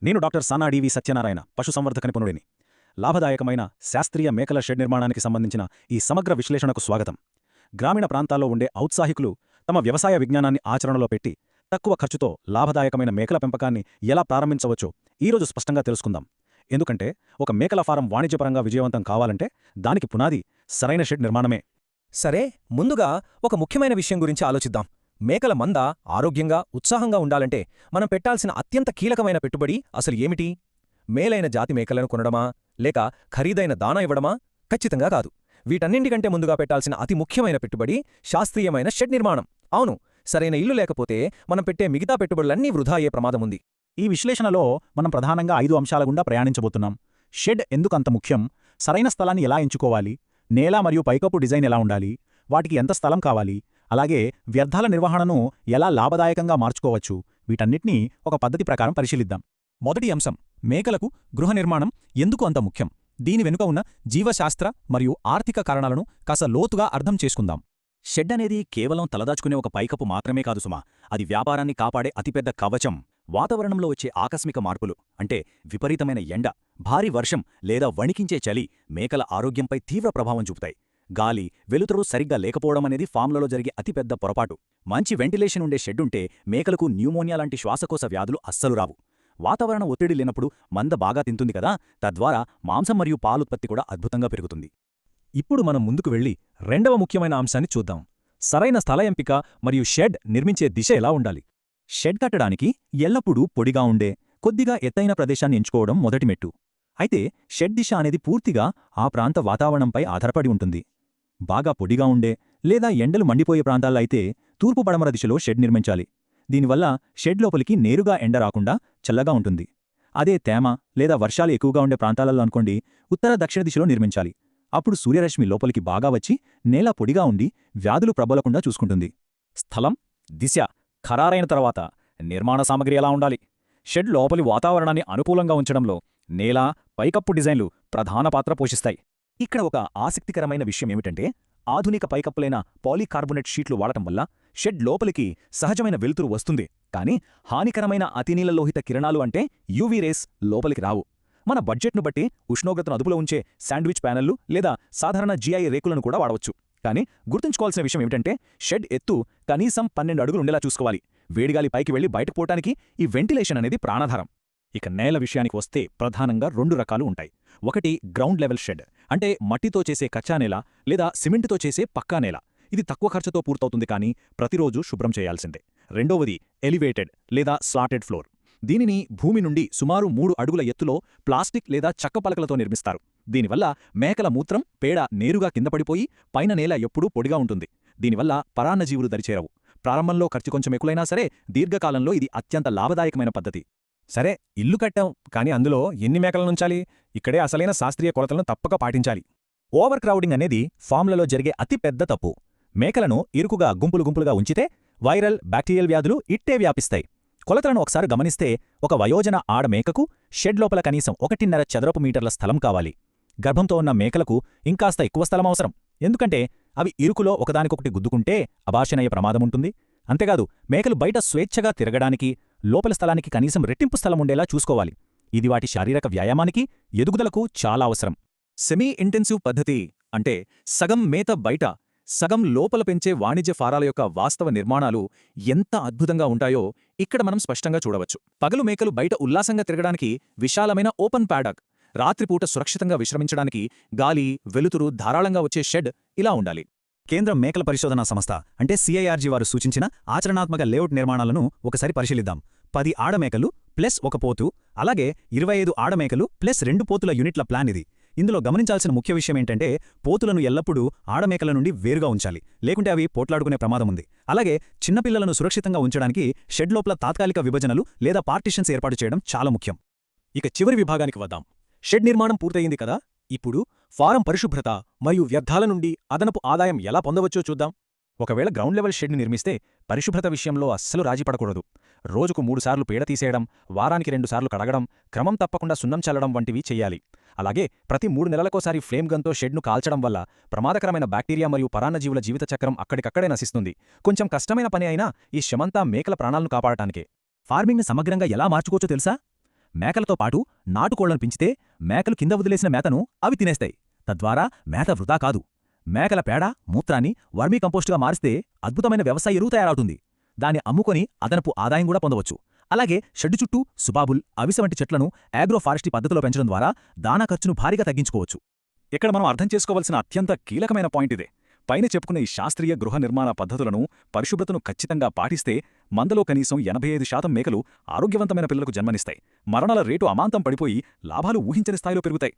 నేను doctor Sana DV Satyanarayana, పశుసంవర్ధక నిపుణుడిని. లాభదాయకమైన శాస్త్రీయ మేకల షెడ్ నిర్మాణానికి సంబంధించిన ఈ సమగ్ర విశ్లేషణకు స్వాగతం. గ్రామీణ ప్రాంతాల్లో ఉండే ఔత్సాహికులు తమ వ్యవసాయ విజ్ఞానాన్ని ఆచరణలో పెట్టి తక్కువ ఖర్చుతో లాభదాయకమైన మేకల పెంపకాన్ని ఎలా ప్రారంభించవచ్చో ఈరోజు స్పష్టంగా తెలుసుకుందాం. ఎందుకంటే ఒక మేకల ఫారం వాణిజ్యపరంగా విజయవంతం కావాలంటే దానికి పునాది సరైన షెడ్ నిర్మాణమే. సరే, ముందుగా ఒక ముఖ్యమైన విషయం గురించి ఆలోచిద్దాం. మేకల మంద ఆరోగ్యంగా, ఉత్సాహంగా ఉండాలంటే మనం పెట్టాల్సిన అత్యంత కీలకమైన పెట్టుబడి అసలు ఏమిటి? మేలైన జాతి మేకలను కొనడమా, లేక ఖరీదైన దానా ఇవ్వడమా? ఖచ్చితంగా కాదు. వీటన్నింటికంటే ముందుగా పెట్టాల్సిన అతి ముఖ్యమైన పెట్టుబడి శాస్త్రీయమైన షెడ్ నిర్మాణం. అవును, సరైన ఇల్లు లేకపోతే మనం పెట్టే మిగతా పెట్టుబడులన్నీ వృధా అయ్యే ప్రమాదముంది. ఈ విశ్లేషణలో మనం ప్రధానంగా 5 అంశాల గుండా ప్రయాణించబోతున్నాం. షెడ్ ఎందుకంత ముఖ్యం, సరైన స్థలాన్ని ఎలా ఎంచుకోవాలి, నేల మరియు పైకప్పు డిజైన్ ఎలా ఉండాలి, వాటికి ఎంత స్థలం కావాలి, అలాగే వ్యర్థాల నిర్వహణను ఎలా లాభదాయకంగా మార్చుకోవచ్చు, వీటన్నిటినీ ఒక పద్ధతి ప్రకారం పరిశీలిద్దాం. మొదటి అంశం, మేకలకు గృహ నిర్మాణం ఎందుకు అంత ముఖ్యం? దీని వెనుక ఉన్న జీవశాస్త్ర మరియు ఆర్థిక కారణాలను కాస్త లోతుగా అర్థం చేసుకుందాం. షెడ్ అనేది కేవలం తలదాచుకునే ఒక పైకప్పు మాత్రమే కాదు సుమా, అది వ్యాపారాన్ని కాపాడే అతిపెద్ద కవచం. వాతావరణంలో వచ్చే ఆకస్మిక మార్పులు, అంటే విపరీతమైన ఎండ, భారీ వర్షం లేదా వణికించే చలి మేకల ఆరోగ్యంపై తీవ్ర ప్రభావం చూపుతాయి. గాలి, వెలుతురు సరిగ్గా లేకపోవడమనేది ఫామ్లలో జరిగే అతిపెద్ద పొరపాటు. మంచి వెంటిలేషన్ ఉండే షెడ్డుంటే మేకలకు న్యూమోనియా లాంటి శ్వాసకోశ వ్యాధులు అస్సలు రావు. వాతావరణ ఒత్తిడి లేనప్పుడు మంద బాగా తింటుంది కదా, తద్వారా మాంసం మరియు పాలుత్పత్తి కూడా అద్భుతంగా పెరుగుతుంది. ఇప్పుడు మనం ముందుకు వెళ్లి రెండవ ముఖ్యమైన అంశాన్ని చూద్దాం. సరైన స్థల ఎంపిక మరియు షెడ్ నిర్మించే దిశ ఎలా ఉండాలి? షెడ్ కట్టడానికి ఎల్లప్పుడూ పొడిగా ఉండే, కొద్దిగా ఎత్తైన ప్రదేశాన్ని ఎంచుకోవడం మొదటి మెట్టు. అయితే షెడ్ దిశ అనేది పూర్తిగా ఆ ప్రాంత వాతావరణంపై ఆధారపడి ఉంటుంది. బాగా పొడిగా ఉండే లేదా ఎండలు మండిపోయే ప్రాంతాల్లో అయితే తూర్పు పడమర దిశలో షెడ్ నిర్మించాలి. దీనివల్ల షెడ్ లోపలికి నేరుగా ఎండ రాకుండా చల్లగా ఉంటుంది. అదే తేమ లేదా వర్షాలు ఎక్కువగా ఉండే ప్రాంతాలలో అనుకోండి, ఉత్తర దక్షిణ దిశలో నిర్మించాలి. అప్పుడు సూర్యరశ్మి లోపలికి బాగా వచ్చి నేల పొడిగా ఉండి వ్యాధులు ప్రబలకుండా చూసుకుంటుంది. స్థలం, దిశ ఖరారైన తర్వాత నిర్మాణ సామగ్రి ఎలా ఉండాలి? షెడ్ లోపలి వాతావరణాన్ని అనుకూలంగా ఉంచడంలో నేల, పైకప్పు డిజైన్లు ప్రధాన పాత్ర పోషిస్తాయి. ఇక్కడ ఒక ఆసక్తికరమైన విషయం ఏమిటంటే, ఆధునిక పైకప్పులైన పాలీకార్బోనేట్ షీట్లు వాడటం వల్ల షెడ్ లోపలికి సహజమైన వెలుతురు వస్తుంది, కానీ హానికరమైన అతినీలలోహిత కిరణాలు అంటే యూవీ రేస్ లోపలికి రావు. మన బడ్జెట్ను బట్టి ఉష్ణోగ్రతను అదుపులో ఉంచే శాండ్విచ్ ప్యానెళ్లు లేదా సాధారణ జీఐ రేకులను కూడా వాడవచ్చు. కానీ గుర్తుంచుకోవాల్సిన విషయం ఏమిటంటే, షెడ్ ఎత్తు కనీసం 12 అడుగులు ఉండేలా చూసుకోవాలి. వేడిగాలి పైకి వెళ్లి బయటకు పోవటానికి ఈ వెంటిలేషన్ అనేది ప్రాణాధారం. ఇక నేల విషయానికి వస్తే ప్రధానంగా 2 రకాలు ఉంటాయి. ఒకటి గ్రౌండ్ లెవెల్ షెడ్, అంటే మట్టితో చేసే కచ్చా నేల లేదా సిమెంటుతో చేసే పక్కా నేల. ఇది తక్కువ ఖర్చుతో పూర్తవుతుంది, కానీ ప్రతిరోజు శుభ్రం చేయాల్సిందే. రెండవది ఎలివేటెడ్ లేదా స్లాటెడ్ ఫ్లోర్. దీనిని భూమి నుండి సుమారు 3 అడుగుల ఎత్తులో ప్లాస్టిక్ లేదా చెక్క పలకలతో నిర్మిస్తారు. దీనివల్ల మేకల మూత్రం, పేడ నేరుగా కింద పడిపోయి పైన నేల ఎప్పుడూ పొడిగా ఉంటుంది. దీనివల్ల పరాన్నజీవులు దరిచేరవు. ప్రారంభంలో ఖర్చు కొంచెం ఎక్కువైనా సరే, దీర్ఘకాలంలో ఇది అత్యంత లాభదాయకమైన పద్ధతి. సరే, ఇల్లు కట్టాం, కానీ అందులో ఎన్ని మేకలనుంచాలి? ఇక్కడే అసలైన శాస్త్రీయ కొలతలను తప్పక పాటించాలి. ఓవర్ క్రౌడింగ్ అనేది ఫామ్లలో జరిగే అతిపెద్ద తప్పు. మేకలను ఇరుకుగా గుంపులుగా ఉంచితే వైరల్, బ్యాక్టీరియల్ వ్యాధులు ఇట్టే వ్యాపిస్తాయి. కొలతలను ఒకసారి గమనిస్తే ఒక వయోజన ఆడ మేకకు షెడ్ లోపల కనీసం 1.5 చదరపు మీటర్ల స్థలం కావాలి. గర్భంతో ఉన్న మేకలకు ఇంకాస్త ఎక్కువ స్థలం అవసరం, ఎందుకంటే అవి ఇరుకులో ఒకదానికొకటి గుద్దుకుంటే అబార్షనయ్యే ప్రమాదముంటుంది. అంతేకాదు, మేకలు బయట స్వేచ్ఛగా తిరగడానికి లోపల స్థలానికి కనీసం రెట్టింపు స్థలం ఉండేలా చూసుకోవాలి. ఇది వాటి శారీరక వ్యాయామానికి, ఎదుగుదలకు చాలా అవసరం. సెమీ ఇంటెన్సివ్ పద్ధతి అంటే సగం మేత బయట, సగం లోపల పెంచే వాణిజ్య ఫారాల యొక్క వాస్తవ నిర్మాణాలు ఎంత అద్భుతంగా ఉంటాయో ఇక్కడ మనం స్పష్టంగా చూడవచ్చు. పగలు మేకలు బయట ఉల్లాసంగా తిరగడానికి విశాలమైన ఓపెన్ ప్యాడాక్, రాత్రిపూట సురక్షితంగా విశ్రమించడానికి గాలి, వెలుతురు ధారాళంగా వచ్చే షెడ్ ఇలా ఉండాలి. కేంద్ర మేకల పరిశోధనా సంస్థ అంటే CIRG వారు సూచించిన ఆచరణాత్మక లేఅవుట్ నిర్మాణాలను ఒకసారి పరిశీలిద్దాం. 10 ఆడమేకలు ప్లస్ 1 పోతు, అలాగే 25 ఆడమేకలు ప్లస్ 2 పోతుల యూనిట్ల ప్లాన్ ఇది. ఇందులో గమనించాల్సిన ముఖ్య విషయం ఏంటంటే, పోతులను ఎల్లప్పుడూ ఆడమేకల నుండి వేరుగా ఉంచాలి, లేకుంటే అవి పోట్లాడుకునే ప్రమాదముంది. అలాగే చిన్నపిల్లలను సురక్షితంగా ఉంచడానికి షెడ్ లోపల తాత్కాలిక విభజనలు లేదా పార్టిషన్స్ ఏర్పాటు చేయడం చాలా ముఖ్యం. ఇక చివరి విభాగానికి వద్దాం. షెడ్ నిర్మాణం పూర్తయింది కదా, ఇప్పుడు ఫారం పరిశుభ్రత మరియు వ్యర్థాల నుండి అదనపు ఆదాయం ఎలా పొందవచ్చో చూద్దాం. ఒకవేళ గ్రౌండ్ లెవెల్ షెడ్ని నిర్మిస్తే పరిశుభ్రత విషయంలో అస్సలు రాజీపడకూడదు. రోజుకు 3 సార్లు పేడ తీసేయడం, వారానికి 2 సార్లు కడగడం, క్రమం తప్పకుండా సున్నం చల్లడం వంటివి చెయ్యాలి. అలాగే ప్రతి 3 నెలలకోసారి ఫ్లేమ్ గన్తో షెడ్ను కాల్చడం వల్ల ప్రమాదకరమైన బ్యాక్టీరియా మరియు పరాన్నజీవుల జీవితచక్రం అక్కడికక్కడే నశిస్తుంది. కొంచెం కష్టమైన పని అయినా ఈ శ్రమంతా మేకల ప్రాణాలను కాపాడటానికే. ఫార్మింగ్ని సమగ్రంగా ఎలా మార్చుకోవచ్చో తెలుసా? మేకలతో పాటు నాటుకోళ్లను పెంచితే మేకలు కింద వదిలేసిన మేతను అవి తినేస్తాయి. తద్వారా మేత వృధా కాదు. మేకల పేడ, మూత్రాన్ని వర్మీ కంపోస్టుగా మారిస్తే అద్భుతమైన వ్యవసాయ ఎరువు తయారవుతుంది. దాన్ని అమ్ముకొని అదనపు ఆదాయం కూడా పొందవచ్చు. అలాగే షెడ్డు చుట్టూ సుబాబుల్, అవిసె వంటి చెట్లను ఆగ్రోఫారెస్ట్రీ పద్ధతిలో పెంచడం ద్వారా దానా ఖర్చును భారీగా తగ్గించుకోవచ్చు. ఇక్కడ మనం అర్థం చేసుకోవాల్సిన అత్యంత కీలకమైన పాయింట్ ఇదే. పైన చెప్పుకున్న ఈ శాస్త్రీయ గృహ నిర్మాణ పద్ధతులను, పరిశుభ్రతను ఖచ్చితంగా పాటిస్తే మందలో కనీసం 85% మేకలు ఆరోగ్యవంతమైన పిల్లలకు జన్మనిస్తాయి. మరణాల రేటు అమాంతం పడిపోయి లాభాలు ఊహించని స్థాయిలో పెరుగుతాయి.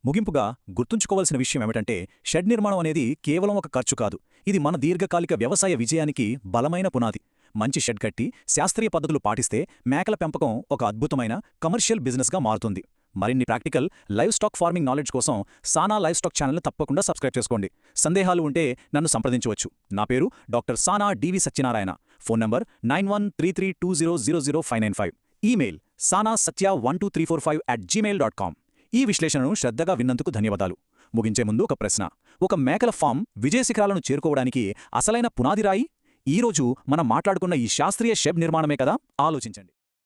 ముగింపుగా గుర్తుంచుకోవాల్సిన విషయం ఏమిటంటే, షెడ్ నిర్మాణం అనేది కేవలం ఒక ఖర్చు కాదు. ఇది మన దీర్ఘకాలిక వ్యవసాయ విజయానికి బలమైన పునాది. మంచి షెడ్ కట్టి శాస్త్రీయ పద్ధతులు పాటిస్తే మేకల పెంపకం ఒక అద్భుతమైన కమర్షియల్ బిజినెస్గా మారుతుంది. మరిన్ని practical live stock farming knowledge కోసం సానా లైవ్ స్టాక్ ఛానల్ని తప్పకుండా సబ్స్క్రైబ్ చేసుకోండి. సందేహాలు ఉంటే నన్ను సంప్రదించవచ్చు. నా పేరు doctor Sana DV Satyanarayana. Phone number 913320000595. Email sanasatya12345@gmail.com. ఈ విశ్లేషణను శ్రద్ధగా విన్నందుకు ధన్యవాదాలు. ముగించే ముందు ఒక ప్రశ్న. ఒక మేకల ఫామ్ విజయశిఖరాలను చేరుకోవడానికి అసలైన పునాదిరాయి ఈరోజు మనం మాట్లాడుకున్న ఈ శాస్త్రీయ షెడ్ నిర్మాణమే కదా? ఆలోచించండి.